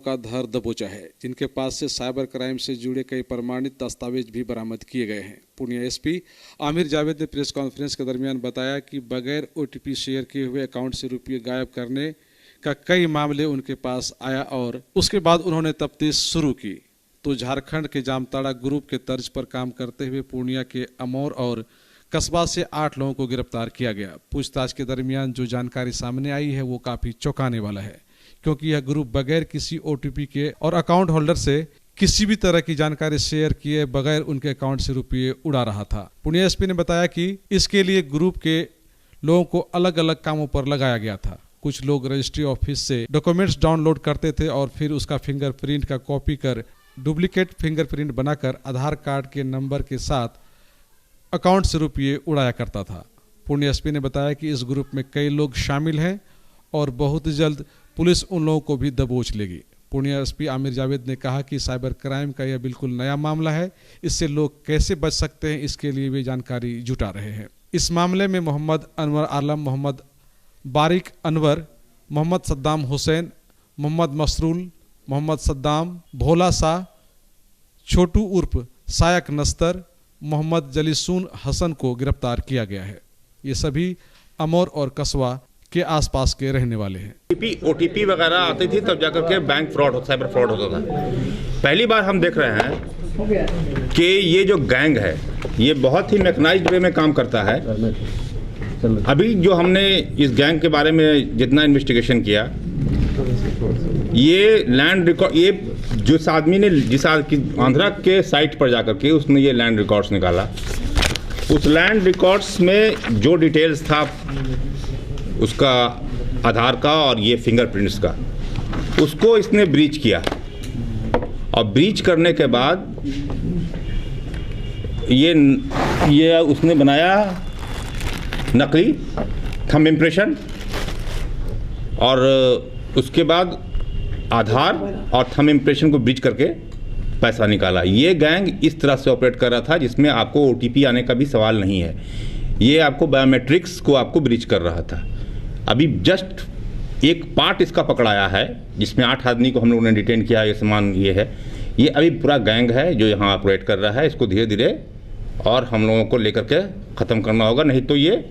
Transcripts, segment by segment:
का धर दबोचा है, जिनके पास से साइबर क्राइम से जुड़े कई प्रमाणित दस्तावेज भी बरामद किए गए हैं। पूर्णिया एसपी आमिर जावेद ने प्रेस कॉन्फ्रेंस के दरमियान बताया कि बगैर ओटीपी शेयर किए हुए अकाउंट से रुपये गायब करने का कई मामले उनके पास आया और उसके बाद उन्होंने तफ्तीश शुरू की तो झारखंड के जामताड़ा ग्रुप के तर्ज पर काम करते हुए पूर्णिया के अमौर और कस्बा से 8 लोगों को गिरफ्तार किया गया। पूछताछ के दरमियान जो जानकारी सामने आई है वो काफी चौंकाने वाला है, क्योंकि यह ग्रुप बगैर किसी ओटीपी के और अकाउंट होल्डर से किसी भी तरह की जानकारी शेयर किए बगैर उनके अकाउंट से रुपये उड़ा रहा था। पूर्णिया एसपी ने बताया कि इसके लिए ग्रुप के लोगों को अलग अलग कामों पर लगाया गया था। कुछ लोग रजिस्ट्री ऑफिस से डॉक्यूमेंट्स डाउनलोड करते थे और फिर उसका फिंगरप्रिंट का कॉपी कर डुप्लीकेट फिंगरप्रिंट बनाकर आधार कार्ड के नंबर के साथ अकाउंट से रुपये उड़ाया करता था। पूर्णिया एसपी ने बताया कि इस ग्रुप में कई लोग शामिल हैं और बहुत जल्द पुलिस उन लोगों को भी दबोच लेगी। पूर्णिया एसपी आमिर जावेद ने कहा कि साइबर क्राइम का यह बिल्कुल नया मामला है, इससे लोग कैसे बच सकते हैं इसके लिए वे जानकारी जुटा रहे हैं। इस मामले में मोहम्मद अनवर आलम, मोहम्मद बारिक अनवर, मोहम्मद सद्दाम हुसैन, मोहम्मद मसरूल, मोहम्मद सद्दाम, भोला शाह, छोटू उर्फ सायक नस्तर, मोहम्मद जलीसून हसन को गिरफ्तार किया गया है। ये सभी अमौर और कस्बा के आसपास के रहने वाले हैं। ओटीपी वगैरह आती थी तब जाकर के बैंक फ्रॉड, साइबर फ्रॉड होता था। पहली बार हम देख रहे हैं कि ये जो गैंग है ये बहुत ही मैकेनाइज्ड वे में काम करता है। अभी जो हमने इस गैंग के बारे में जितना इन्वेस्टिगेशन किया, ये लैंड रिकॉर्ड, ये जिस आदमी ने आंध्रा के साइट पर जाकर के उसने ये लैंड रिकॉर्ड्स निकाला, उस लैंड रिकॉर्ड्स में जो डिटेल्स था उसका आधार का और ये फिंगरप्रिंट्स का, उसको इसने ब्रीच किया और ब्रीच करने के बाद ये उसने बनाया नकली थंब इम्प्रेशन और उसके बाद आधार और थंब इम्प्रेशन को ब्रीच करके पैसा निकाला। ये गैंग इस तरह से ऑपरेट कर रहा था जिसमें आपको ओटीपी आने का भी सवाल नहीं है। ये आपको बायोमेट्रिक्स को आपको ब्रीच कर रहा था। अभी जस्ट एक पार्ट इसका पकड़ाया है जिसमें 8 आदमी को हम लोगों ने डिटेन किया। ये सामान ये है, ये अभी पूरा गैंग है जो यहाँ ऑपरेट कर रहा है। इसको धीरे धीरे और हम लोगों को लेकर के ख़त्म करना होगा, नहीं तो ये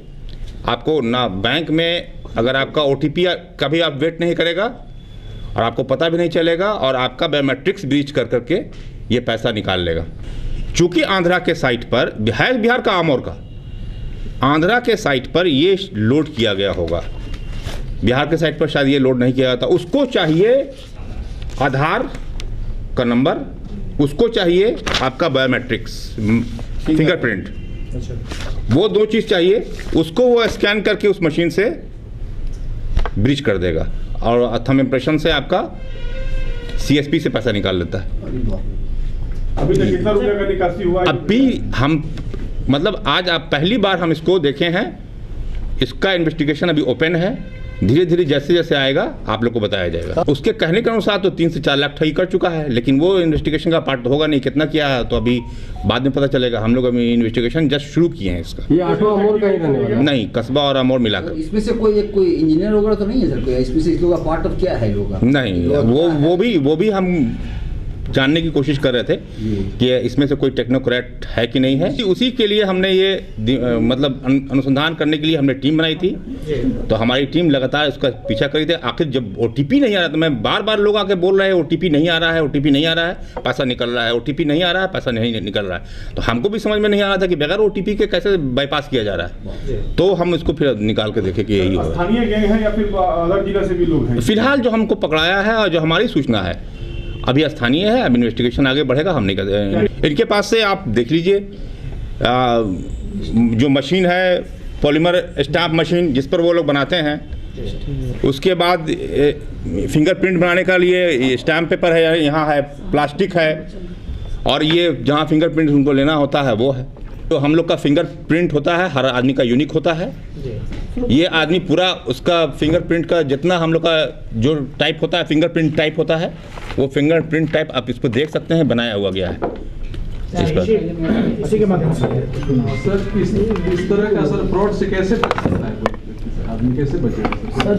आपको ना बैंक में अगर आपका ओटीपी कभी आप वेट नहीं करेगा और आपको पता भी नहीं चलेगा और आपका बायोमेट्रिक्स ब्रीच कर करके ये पैसा निकाल लेगा। चूँकि आंध्रा के साइट पर बिहार का आमोर का आंध्रा के साइट पर ये लोड किया गया होगा, बिहार के साइट पर शायद ये लोड नहीं किया गया था। उसको चाहिए आधार का नंबर, उसको चाहिए आपका बायोमेट्रिक्स फिंगरप्रिंट, वो 2 चीज़ चाहिए। उसको वो स्कैन करके उस मशीन से ब्रीच कर देगा और थंब इम्प्रेशन से आपका सीएसपी से पैसा निकाल लेता है। अभी तक कितना रुपए का निकासी हुआ? अभी हम मतलब आज आप पहली बार हम इसको देखे हैं। इसका इन्वेस्टिगेशन अभी ओपन है, धीरे धीरे जैसे जैसे आएगा आप लोग को बताया जाएगा। उसके कहने के अनुसार तो 3 से 4 लाख ठगी कर चुका है, लेकिन वो इन्वेस्टिगेशन का पार्ट होगा नहीं। कितना किया है तो अभी बाद में पता चलेगा। हम लोग अभी इन्वेस्टिगेशन जस्ट शुरू किए हैं इसका। ये 8 अमौर का ही रहने वाला? नहीं, कस्बा और अमौर मिलाकर। इसमें से कोई इंजीनियर वगैरह तो नहीं है सर? कोई इसमें से इस लोग का पार्ट ऑफ क्या है लोग? नहीं, वो भी हम जानने की कोशिश कर रहे थे कि इसमें से कोई टेक्नोक्रेट है कि नहीं है। उसी के लिए हमने ये मतलब अनुसंधान करने के लिए हमने टीम बनाई थी। तो हमारी टीम लगातार उसका पीछा करी थी। आखिर जब ओटीपी नहीं आ रहा, तो मैं बार लोग आके बोल रहे हैं ओटीपी नहीं आ रहा है, ओटीपी नहीं आ रहा है, पैसा निकल रहा है, ओटीपी नहीं आ रहा है, पैसा नहीं निकल रहा है। तो हमको भी समझ में नहीं आ रहा था कि बगैर ओटीपी के कैसे बाईपास किया जा रहा है। तो हम इसको फिर निकाल के देखे कि यही हो रहा है या फिर अलग जिला से भी लोग हैं? फिलहाल जो हमको पकड़ाया है और जो हमारी सूचना है अभी स्थानीय है। अब इन्वेस्टिगेशन आगे बढ़ेगा, हम नहीं करते। इनके पास से आप देख लीजिए जो मशीन है पॉलीमर स्टैम्प मशीन जिस पर वो लोग बनाते हैं, उसके बाद फिंगरप्रिंट बनाने का लिए स्टैम्प पेपर है, यहाँ है प्लास्टिक है, और ये जहाँ फिंगरप्रिंट उनको लेना होता है वो है। तो हम लोग का फिंगरप्रिंट होता है, हर आदमी का यूनिक होता है। ये आदमी पूरा उसका फिंगरप्रिंट का जितना हम लोग का जो टाइप होता है, फिंगरप्रिंट टाइप होता है, वो फिंगरप्रिंट टाइप आप इसको देख सकते हैं, बनाया हुआ गया है इस पर। इसी के माध्यम से सर इस तरह का सर फ्रॉड से कैसे बच सकता है आदमी, कैसे बचेगा सर?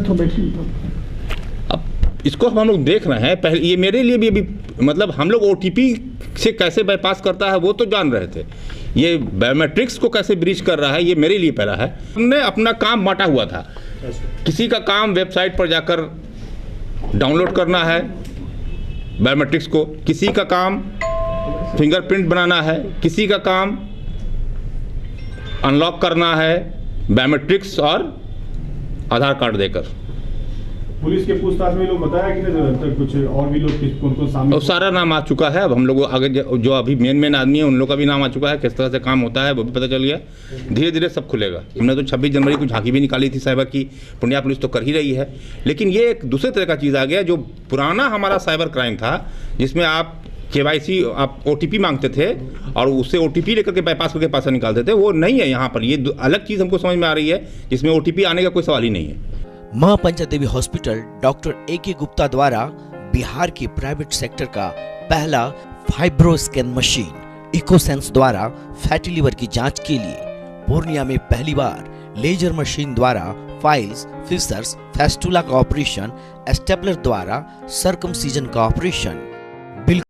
अब इसको हम लोग देख रहे हैं। पहले ये मेरे लिए भी अभी मतलब हम लोग OTP से कैसे बाईपास करता है वो तो जान रहे थे, ये बायोमेट्रिक्स को कैसे ब्रीच कर रहा है ये मेरे लिए पहला है। हमने अपना काम बांटा हुआ था, किसी का काम वेबसाइट पर जाकर डाउनलोड करना है बायोमेट्रिक्स को, किसी का काम फिंगरप्रिंट बनाना है, किसी का काम अनलॉक करना है बायोमेट्रिक्स और आधार कार्ड देकर। पुलिस के पूछताछ में लोग बताया कि नहीं कुछ और भी लोग उनको सामने और सारा नाम आ चुका है। अब हम लोग आगे जो अभी मेन आदमी है उन लोग का भी नाम आ चुका है, किस तरह से काम होता है वो भी पता चल गया। धीरे धीरे सब खुलेगा। हमने तो 26 जनवरी को झांकी भी निकाली थी साइबर की, पुण्या पुलिस तो कर ही रही है। लेकिन ये एक दूसरे तरह का चीज़ आ गया, जो पुराना हमारा साइबर क्राइम था जिसमें आप KYC आप OTP मांगते थे और उससे OTP लेकर के बाईपास करके पैसा निकालते थे, वो नहीं है यहाँ पर। ये अलग चीज़ हमको समझ में आ रही है जिसमें OTP आने का कोई सवाल ही नहीं है। मां पंचादेवी हॉस्पिटल डॉक्टर AK गुप्ता द्वारा बिहार के प्राइवेट सेक्टर का पहला फाइब्रो स्कैन मशीन इकोसेंस द्वारा फैटी लिवर की जांच के लिए पूर्णिया में पहली बार लेजर मशीन द्वारा फाइल्स, फिशर्स, फेस्टुला का ऑपरेशन, स्टेपलर द्वारा सर्कमसीजन का ऑपरेशन,